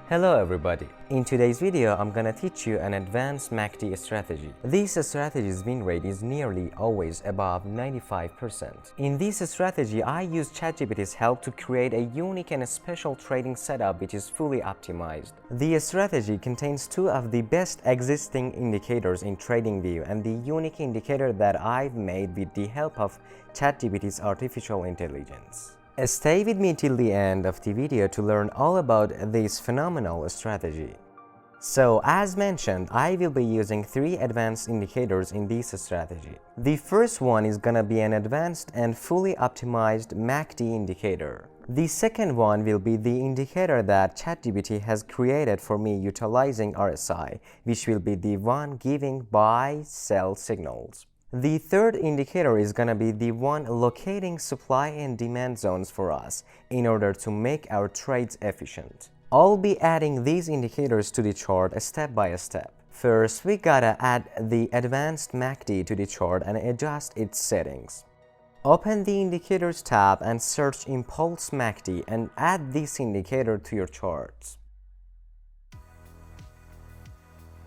Hello everybody! In today's video, I'm gonna teach you an advanced MACD strategy. This strategy's win rate is nearly always above 95%. In this strategy, I use Chat GPT's help to create a unique and special trading setup which is fully optimized. The strategy contains two of the best existing indicators in TradingView and the unique indicator that I've made with the help of Chat GPT's artificial intelligence. Stay with me till the end of the video to learn all about this phenomenal strategy. So, as mentioned, I will be using three advanced indicators in this strategy. The first one is gonna be an advanced and fully optimized MACD indicator. The second one will be the indicator that ChatGPT has created for me utilizing RSI, which will be the one giving buy-sell signals. The third indicator is gonna be the one locating supply and demand zones for us in order to make our trades efficient. I'll be adding these indicators to the chart step by step. First, we gotta add the advanced MACD to the chart and adjust its settings. Open the Indicators tab and search Impulse MACD and add this indicator to your charts.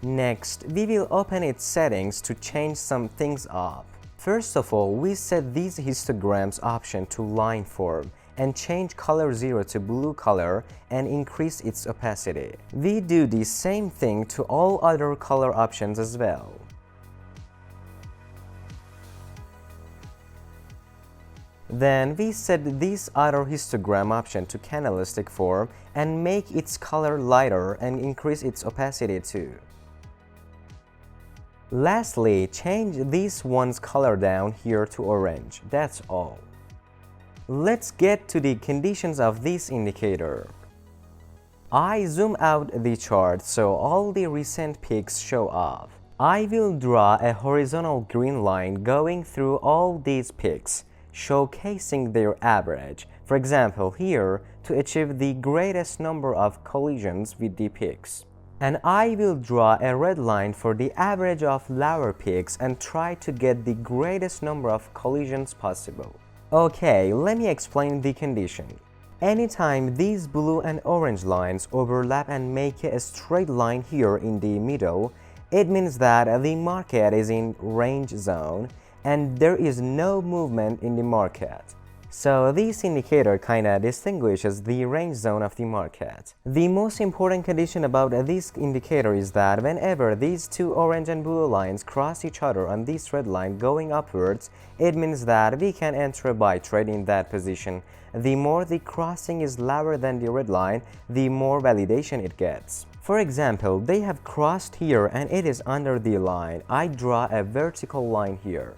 Next, we will open its settings to change some things up. First of all, we set these histograms option to line form and change color 0 to blue color and increase its opacity. We do the same thing to all other color options as well. Then we set this other histogram option to candlestick form and make its color lighter and increase its opacity too. Lastly, change this one's color down here to orange. That's all. Let's get to the conditions of this indicator. I zoom out the chart so all the recent peaks show up. I will draw a horizontal green line going through all these peaks, showcasing their average. For example, here, to achieve the greatest number of collisions with the peaks. And I will draw a red line for the average of lower peaks and try to get the greatest number of collisions possible. Okay, let me explain the condition. Anytime these blue and orange lines overlap and make a straight line here in the middle, it means that the market is in range zone and there is no movement in the market. So this indicator kinda distinguishes the range zone of the market. The most important condition about this indicator is that whenever these two orange and blue lines cross each other on this red line going upwards, it means that we can enter a buy trade in that position. The more the crossing is lower than the red line, the more validation it gets. For example, they have crossed here and it is under the line. I draw a vertical line here.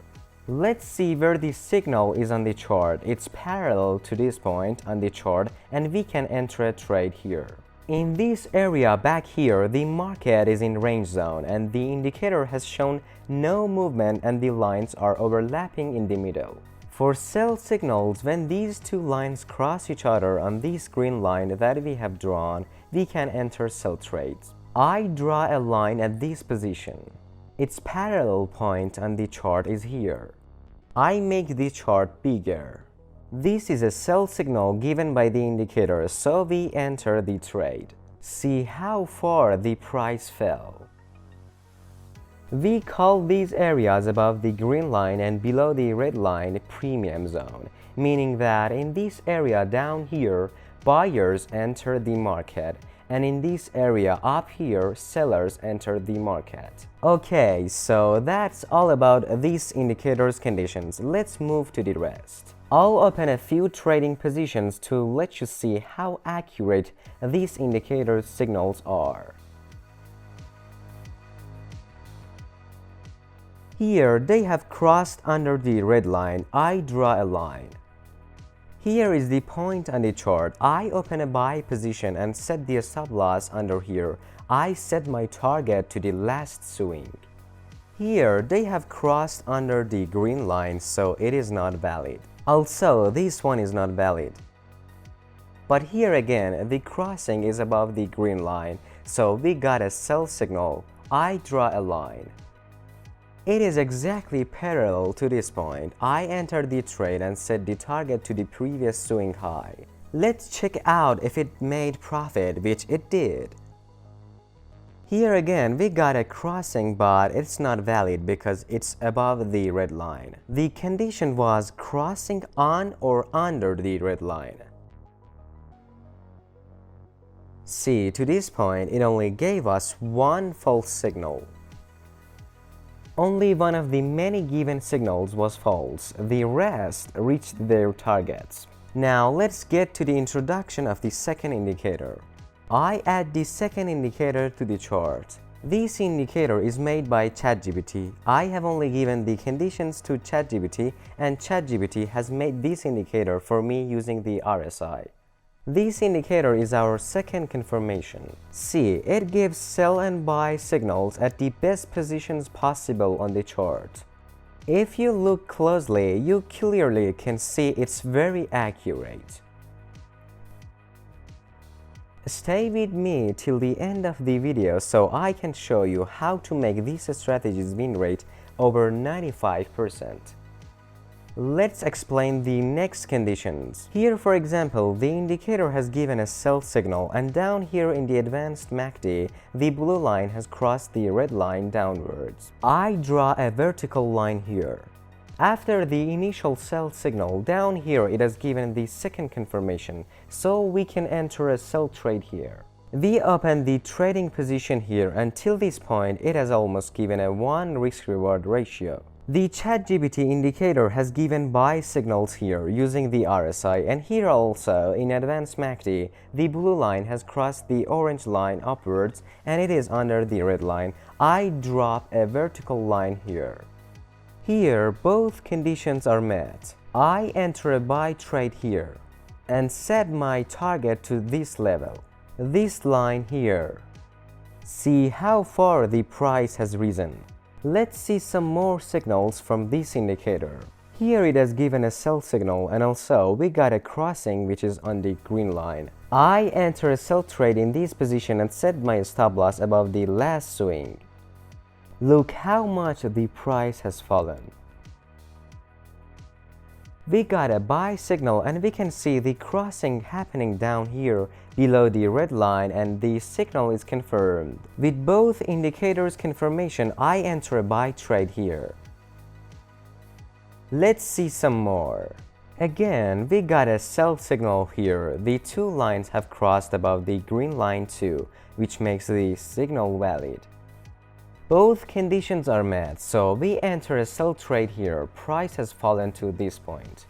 Let's see where the signal is on the chart. It's parallel to this point on the chart and we can enter a trade here. In this area back here, the market is in range zone and the indicator has shown no movement and the lines are overlapping in the middle. For sell signals, when these two lines cross each other on this green line that we have drawn, we can enter sell trades. I draw a line at this position. Its parallel point on the chart is here. I make the chart bigger. This is a sell signal given by the indicator, so we enter the trade. See how far the price fell. We call these areas above the green line and below the red line premium zone, meaning that in this area down here, buyers enter the market, and in this area up here, sellers enter the market. Okay, so that's all about these indicators' conditions. Let's move to the rest. I'll open a few trading positions to let you see how accurate these indicators' signals are. Here, they have crossed under the red line. I draw a line. Here is the point on the chart. I open a buy position and set the stop loss under here. I set my target to the last swing. Here, they have crossed under the green line, so it is not valid. Also, this one is not valid. But here again, the crossing is above the green line, so we got a sell signal. I draw a line. It is exactly parallel to this point. I entered the trade and set the target to the previous swing high. Let's check out if it made profit, which it did. Here again, we got a crossing, but it's not valid because it's above the red line. The condition was crossing on or under the red line. See, to this point, it only gave us one false signal. Only one of the many given signals was false. The rest reached their targets. Now let's get to the introduction of the second indicator. I add the second indicator to the chart. This indicator is made by Chat GPT. I have only given the conditions to Chat GPT, and Chat GPT has made this indicator for me using the RSI. This indicator is our second confirmation. See, it gives sell and buy signals at the best positions possible on the chart. If you look closely, you clearly can see it's very accurate. Stay with me till the end of the video so I can show you how to make these strategies win rate over 95%. Let's explain the next conditions. Here, for example, the indicator has given a sell signal, and down here in the advanced MACD, the blue line has crossed the red line downwards. I draw a vertical line here. After the initial sell signal, down here it has given the second confirmation, so we can enter a sell trade here. We open the trading position here. Until this point, it has almost given a 1 risk-reward ratio. The Chat GPT indicator has given buy signals here using the RSI, and here also in advanced MACD, the blue line has crossed the orange line upwards and it is under the red line. I drop a vertical line here. Here, both conditions are met. I enter a buy trade here and set my target to this level, this line here. See how far the price has risen. Let's see some more signals from this indicator. Here it has given a sell signal, and also we got a crossing which is on the green line. I enter a sell trade in this position and set my stop loss above the last swing. Look how much the price has fallen. We got a buy signal, and we can see the crossing happening down here below the red line, and the signal is confirmed. With both indicators confirmation, I enter a buy trade here. Let's see some more. Again, we got a sell signal here. The two lines have crossed above the green line too, which makes the signal valid. Both conditions are met, so we enter a sell trade here. Price has fallen to this point.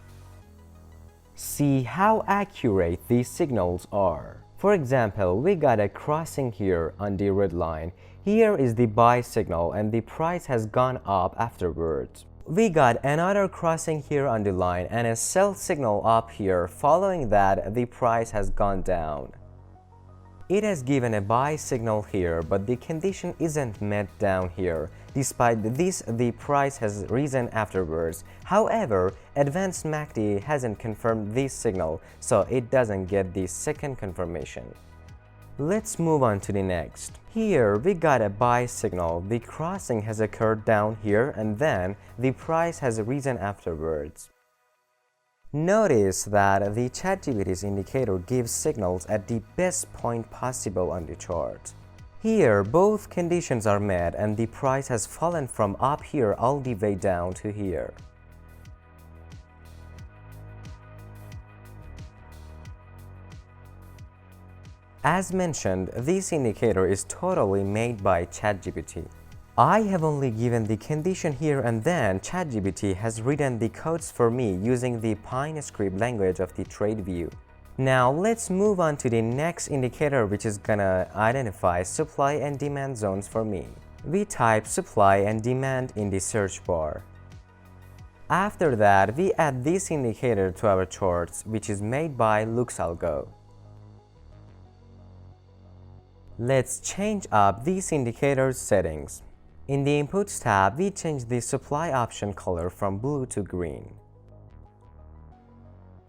See how accurate these signals are. For example, we got a crossing here on the red line. Here is the buy signal, and the price has gone up afterwards. We got another crossing here on the line and a sell signal up here. Following that, the price has gone down. It has given a buy signal here, but the condition isn't met down here. Despite this, the price has risen afterwards. However, advanced MACD hasn't confirmed this signal, so it doesn't get the second confirmation. Let's move on to the next. Here we got a buy signal. The crossing has occurred down here, and then the price has risen afterwards. Notice that the ChatGPT's indicator gives signals at the best point possible on the chart. Here, both conditions are met, and the price has fallen from up here all the way down to here. As mentioned, this indicator is totally made by ChatGPT. I have only given the condition here, and then ChatGPT has written the codes for me using the Pine script language of the TradeView. Now let's move on to the next indicator, which is gonna identify supply and demand zones for me. We type supply and demand in the search bar. After that, we add this indicator to our charts, which is made by LuxAlgo. Let's change up these indicators' settings. In the Inputs tab, we change the supply option color from blue to green.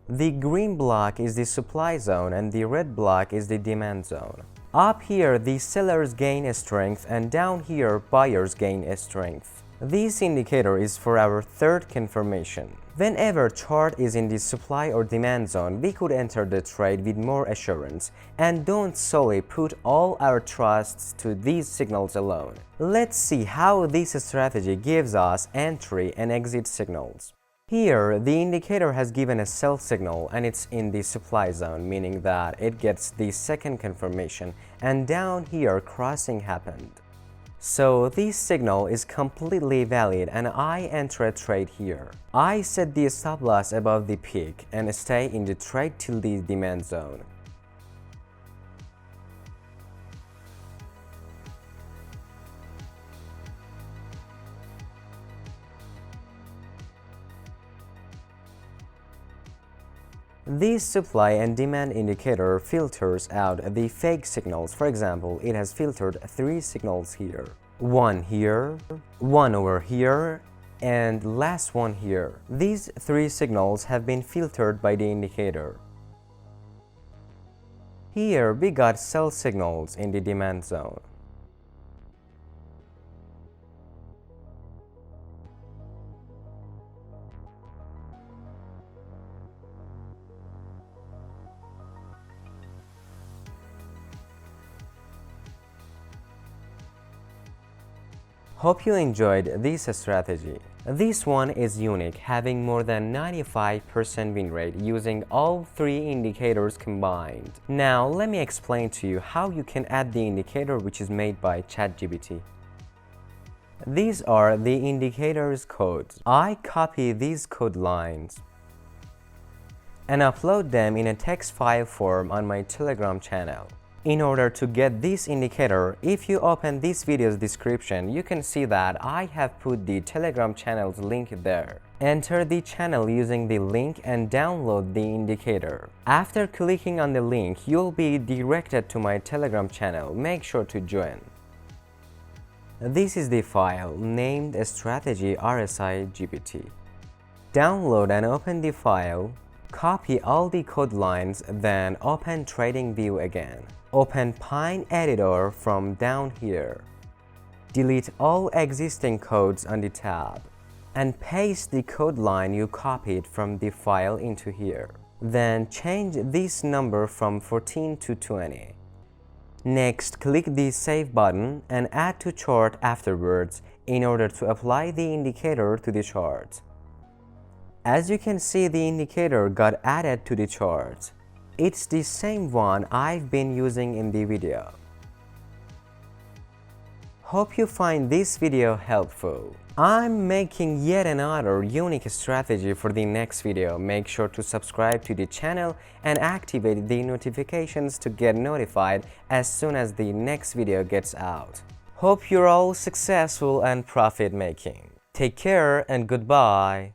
The green block is the supply zone and the red block is the demand zone. Up here, the sellers gain strength, and down here, buyers gain strength. This indicator is for our third confirmation. Whenever chart is in the supply or demand zone, we could enter the trade with more assurance and don't solely put all our trusts to these signals alone. Let's see how this strategy gives us entry and exit signals. Here, the indicator has given a sell signal and it's in the supply zone, meaning that it gets the second confirmation, and down here crossing happened. So this signal is completely valid and I enter a trade here. I set the stop loss above the peak and stay in the trade till the demand zone. This supply and demand indicator filters out the fake signals. For example, it has filtered 3 signals here. One here, one over here, and last one here. These 3 signals have been filtered by the indicator. Here we got sell signals in the demand zone. Hope you enjoyed this strategy. This one is unique, having more than 95% win rate using all 3 indicators combined. Now let me explain to you how you can add the indicator which is made by Chat GPT. These are the indicators codes. I copy these code lines and upload them in a text file form on my Telegram channel. In order to get this indicator, if you open this video's description, you can see that I have put the Telegram channel's link there. Enter the channel using the link and download the indicator. After clicking on the link, you'll be directed to my Telegram channel. Make sure to join. This is the file named Strategy RSI GPT. Download and open the file. Copy all the code lines, then open TradingView again. Open Pine Editor from down here. Delete all existing codes on the tab and paste the code line you copied from the file into here. Then change this number from 14 to 20. Next, click the Save button and add to chart afterwards in order to apply the indicator to the chart. As you can see, the indicator got added to the chart. It's the same one I've been using in the video. Hope you find this video helpful. I'm making yet another unique strategy for the next video. Make sure to subscribe to the channel and activate the notifications to get notified as soon as the next video gets out. Hope you're all successful and profit making. Take care and goodbye.